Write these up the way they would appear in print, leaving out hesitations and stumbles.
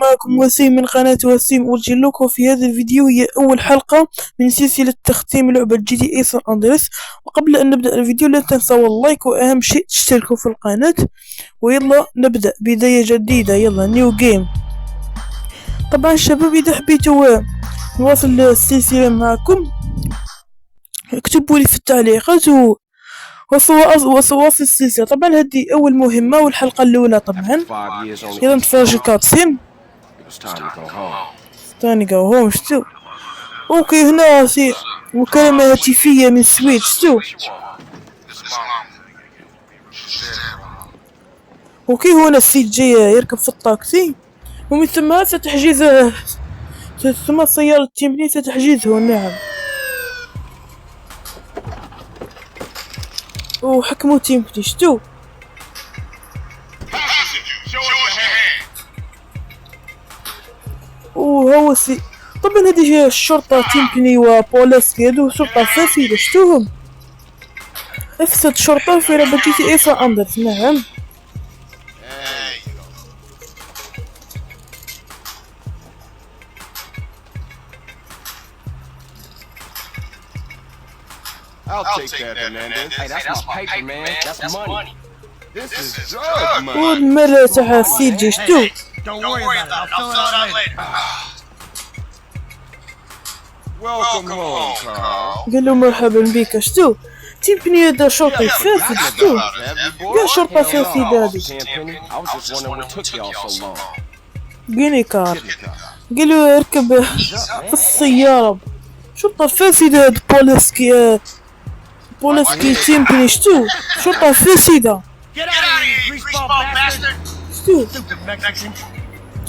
معكم وسيم من قناة وسيم. أوجه لكم في هذا الفيديو هي أول حلقة من سلسلة تختيم لعبة GTA سان أندريس. وقبل أن نبدأ الفيديو لا تنسوا اللايك، وأهم شيء تشتركوا في القناة. ويلا نبدأ بداية جديدة، يلا نيو جيم. طبعا الشباب إذا حبيتوا نواصل السلسلة معكم اكتبوا لي في التعليقات وصواصل السلسلة. طبعا هذه أول مهمة والحلقة الأولى. طبعا يلا نتفرج الكاتسين. تاني جو هوم. شتو اوكي هنا سي مكالمة هاتفية من سويتش. شتو اوكي هنا السيد جاي يركب في الطاكسي، ومن ثم ستحجز ثم سيارة تيمبني ستحجزه. نعم، وحكموا تيمبني. شتو وهو سي طبعا هذه الشرطة تيمبني وبوليسكي هذو شرطة فاسدة. شتوهم افسد شرطة في لعبة GTA سان أندريس. نعم I'll take that, Hernandez. Hey, that's my paper, man. That's money. This is drug money. والمرة تاع السيد جي. شتو Don't worry about it. I'll fill it out later. Welcome home, Carl. قال له مرحبا بك. شتو تيمبني هذا شرطي فاسد. شتو يا شرطة فاسدة هذه. جيني كار قال له اركب في السيارة. شرطة فاسدة هاد بوليسكي تيمبني. شتو شرطة فاسدة. شتو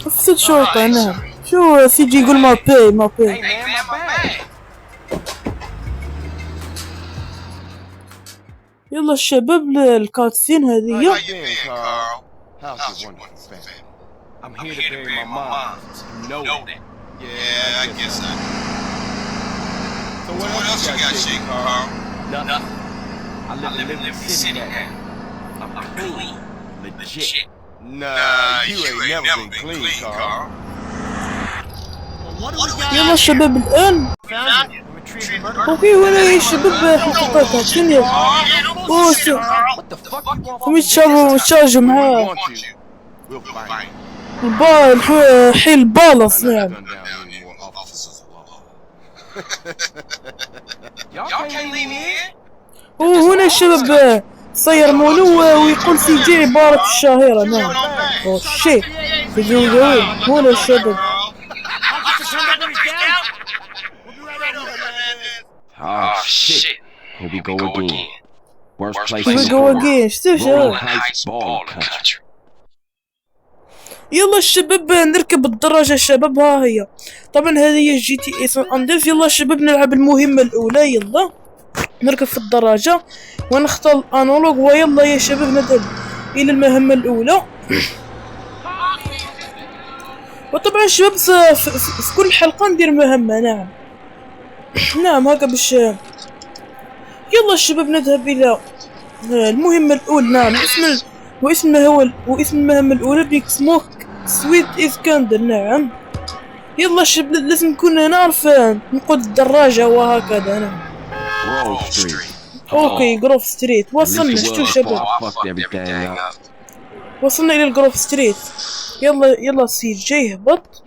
افسد شرطة. نعم شو سيجي يقول ما بي. يلا الشباب الكاتسين هذه. I'm here to bury my mom. You know that. Yeah, I guess I do. So what else you got shaking, Carl? Nothing. I live in the city now. I'm clean. Legit. Nah, you ain't never been clean, Carl. يلا الشباب الآن. اوكي هنا يا شباب حقيقة كاتسين. هم يتشارجوا معاه حيل بالص. نعم وهنا الشباب صير مولو ويقول في جي عبارة الشهيرة. نعم او شي فيديو جميل. هنا الشباب Oh shit. Here we go again. Worst place in the world. شتو شباب يلا الشباب نركب الدراجة. الشباب ها هي. طبعا هذه هي GTA سان أندريس. يلا الشباب نلعب المهمة الأولى. يلا نركب في الدراجة ونختار الأنالوج. ويلا يا شباب نذهب إلى المهمة الأولى. وطبعا الشباب في كل حلقة ندير مهمة. نعم هكا باش يلا الشباب نذهب إلى المهمة الأولى. نعم واسم المهمة الأولى بيك سموك سويت إسكندر. نعم يلا الشباب لازم نكون نعرف نقود الدراجة وهكذا. نعم اوكي جروف ستريت. وصلنا. شتو شباب وصلنا إلى الجروف ستريت. يلا سيد جاي هبط.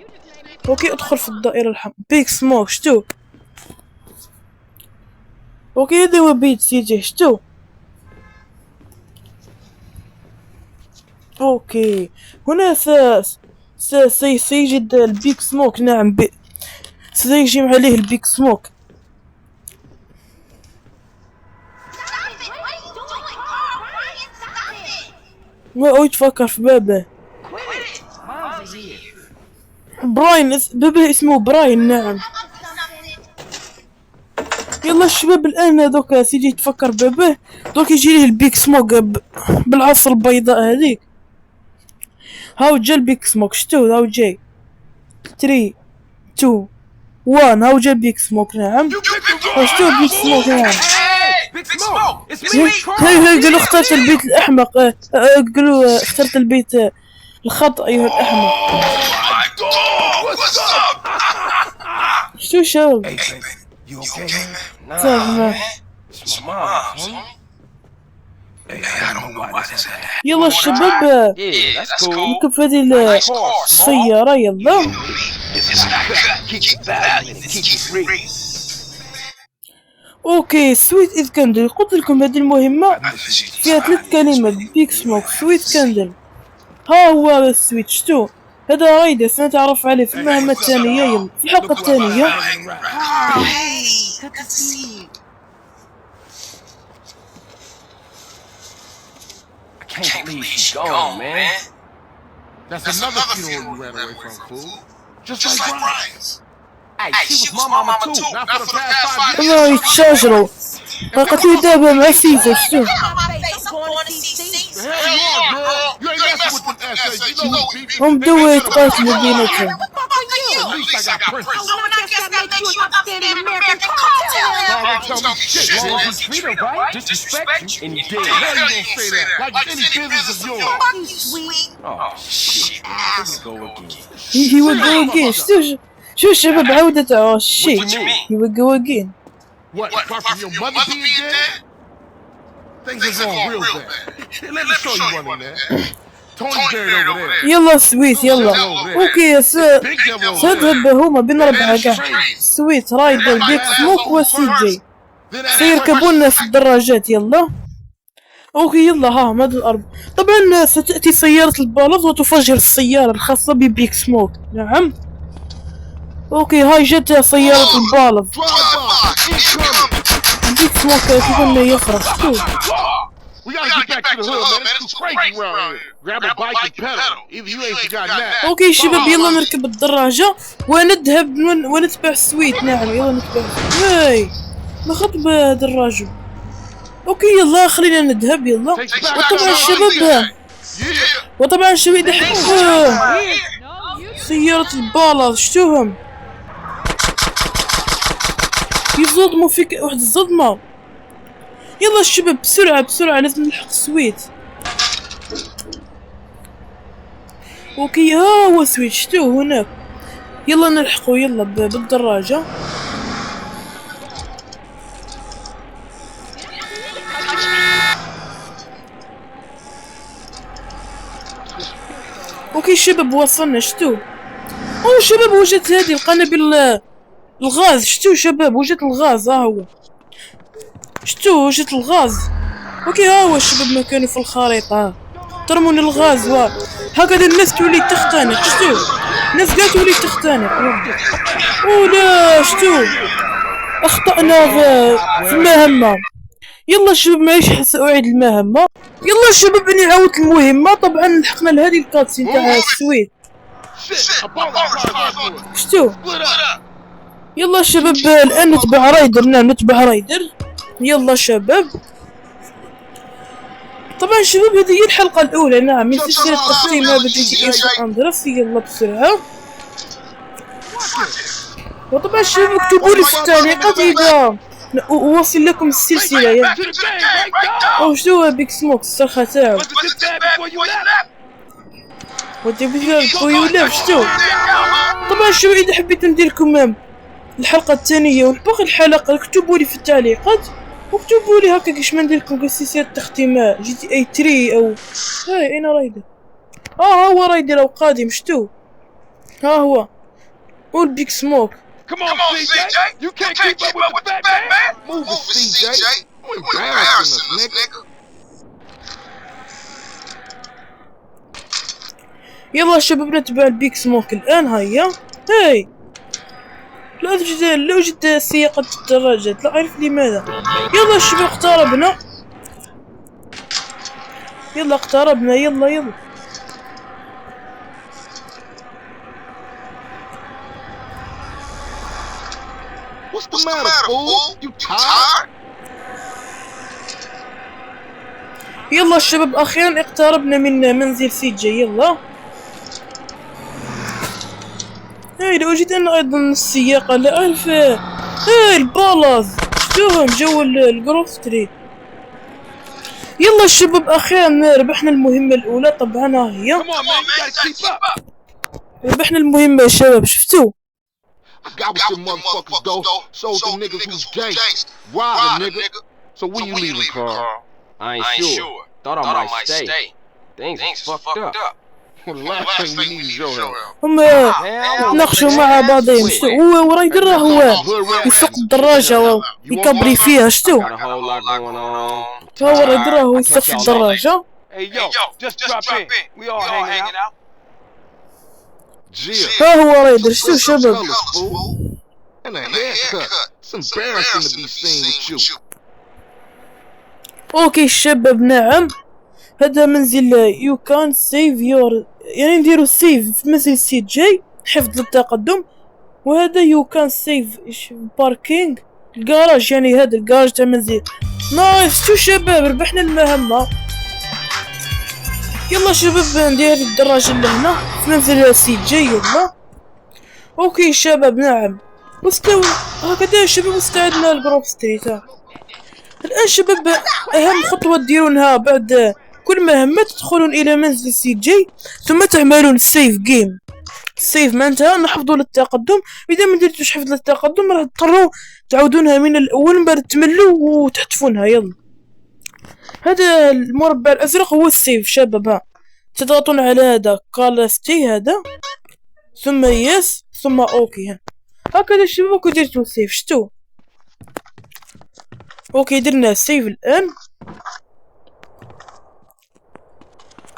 اوكي ادخل في الدائرة الحمراء. بيك سموك. شتو اوكي هذا هو بيت سيجي. شتو اوكي هنا سيجد البيك سموك. نعم سيجمع عليه البيك سموك. ما هو يتفكر في بابه. براين بابه اسمه براين. نعم يلا الشباب الان هذوك سيدي يتفكر بابه. دوك يجي ليه البيك سموك بالعصا البيضاء هذيك. هاو جا البيك سموك. شتو هاو جاي 3 2 1. هاو جا البيك سموك. نعم شتو البيك سموك. نعم هاي قالوا اخترت البيت الأحمق. قالوا اخترت البيت الخطأ أيها الأحمق. شو شباب؟ Hey, baby, you okay, man? Nah, تمام. it's my mom's, homie. Hey, I don't know why this happened. يلا الشباب Yeah, that's cool. نركب في هذه السيارة يلا. اوكي سويت إذ كاندل، قلت لكم هذه المهمة فيها 3 كلمات بيك سموك سويت كاندل. ها هو السويت شتو هذا رايدر سنتعرف عليه في المهمة الثانية يلا في الحلقة الثانية. Can't believe she's gone, man. That's another funeral you ran away from, fool. Just like Brian's. Hey, she was my mama too. Not for the past 5 years. الله يتشاجروا قتلوا دابا مع سيزا شتو. هم بداو يتقاتلوا بيناتهم. He would go again. شو الشباب عودت الشيء. He would go again. What? Apart from your mother being dead? Things are going real bad. Let me show you one in there. Tony's buried over there. يلا سويت يلا. اوكي سنذهب هما بين 4 كاع. سويت رايدر بيك سموك وسي جي سيركبون في الدراجات يلا. اوكي يلا ها هذا الارض. طبعا ستأتي سيارة البالغ وتفجر السيارة الخاصة ببيك سموك. نعم. اوكي هاي جت سيارة البالغ. بيك سموك كيف انه يخرج شو. اوكي شباب يلا نركب الدراجة ونذهب ونتبع سويت. نعم يلا نتبع. هاي ناخذ بدراجة. اوكي يلا خلينا نذهب يلا. وطبعا الشباب يحبوا سيارة البالغ شتوهم يصدموا فيك واحد الصدمة. يلا الشباب بسرعة بسرعة لازم نلحق سويت. اوكي ها هو سويت شتوه هناك. يلا نلحقوا يلا بالدراجة. اوكي شباب وصلنا شتو. او شباب وجدت هذه القنابل الغاز شتو شباب وجدت الغاز. ها هو شتو وجدت الغاز. اوكي ها هو الشباب مكانه في الخريطة. ترمون الغاز هكذا الناس تولي تختنق شتو. الناس قاعدة تولي تختنق. او لا شتو اخطأنا في المهمة. يلا الشباب معليش سأعيد المهمة. يلا الشباب اني عاودت المهمة. طبعا لحقنا لهذه الكاتسين تاع السويت شتو. يلا الشباب الان نتبع رايدر. نعم نتبع رايدر. يلا شباب طبعا شباب هذه هي الحلقة الأولى نعم من سلسلة تختيم لعبة GTA San Andreas. يلا بسرعة. وطبعا شباب اكتبوا لي في التعليقات إذا أوصل لكم السلسلة يلا. أو شنو بيك سموك الصرخة تاعو. ودي بويولاف شتو. طبعا شباب إذا حبيت نديرلكم الحلقة الثانية والباقي الحلقة اكتبوا لي في التعليقات واكتبوا لي هكا كيش ما ندير لكم سلسلة تختيم GTA 3 أو. هاي أين رايدر؟ ها هو رايدر أو قادم شتو. ها هو والبيك سموك. Come on, CJ! You can't keep up with the fat man! Move it, CJ! You embarrassing us, nigga! يلا شباب نتبع البيك سموك الآن. هيا هاي لا أوجد سياقة الدراجات لا أعرف لماذا. يلا الشباب اقتربنا. يلا اقتربنا يلا. What's the matter, fool? You tired? يلا الشباب أخيرا اقتربنا من منزل سيجي. يلا هاي لو جيت أنا أيضا السياقة لا أعرف. هاي البالاز شتوهم جو الجروف ستريت. يلا الشباب أخيرا ربحنا المهمة الأولى. طبعا ها هي ربحنا المهمة يا شباب شفتوا. I got with them motherfuckers though. Sold them niggas who's gangsta. Ride a nigga. So when you leaving, Carl? I ain't sure. Thought I might stay. Things fucked up. Well, the last thing we need is your help. هم ناقشوا مع بعضهم. شتو هو وراه يدير هو يسوق الدراجة ويكبري فيها. شتو Got a whole lot going on. هو راه يدير هو يسوق في الدراجة. Hey yo, just drop in. We all hanging out. Jill. ها هو راه يدير. شتو شباب Colors, fool. And a haircut. It's embarrassing to be seen with you. اوكي الشباب نعم هذا منزل يو كان سيف يور يعني نديرو سيف في منزل سي جي حفظ للتقدم. وهذا يو كان سيف باركينغ الكراج يعني هذا الكراج تاع منزل. نايس. شو شباب ربحنا المهمة. يلا شباب ندير الدراجة لهنا في منزل سي جي. يلا اوكي شباب نعم واستوى هكذا شباب استعدنا الجروب ستريت. الآن شباب أهم خطوة تديرونها بعد كل مهمة تدخلون إلى منزل سي جي ثم تعملون سيف جيم. السيف معناتها نحفظوا للتقدم. إذا ما درتوش حفظ للتقدم راح تضطروا تعودونها من الأول من بعد تملوا وتحذفونها. يلا هذا المربع الأزرق هو السيف شباب. ها تضغطون على هذا كالاستي هذا ثم يس ثم أوكي. هكذا شباب كي درتو سيف. شتو اوكي درنا سيف الان.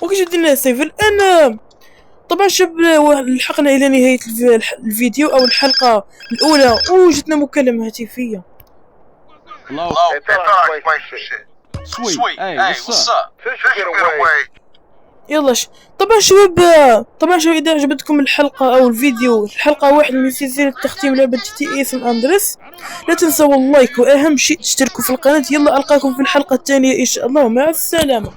اوكي درنا سيف الان. طبعا شباب لحقنا الى نهاية الفيديو او الحلقة الاولى وجدنا مكالمة هاتفية. Hello. Sweet. Hey, what's up? يلا طبعا شباب اذا عجبتكم الحلقة او الفيديو الحلقة واحد من سلسلة تختيم لعبة GTA San Andreas لا تنسوا اللايك واهم شيء تشتركوا في القناة. يلا القاكم في الحلقة الثانية ان شاء الله. مع السلامة.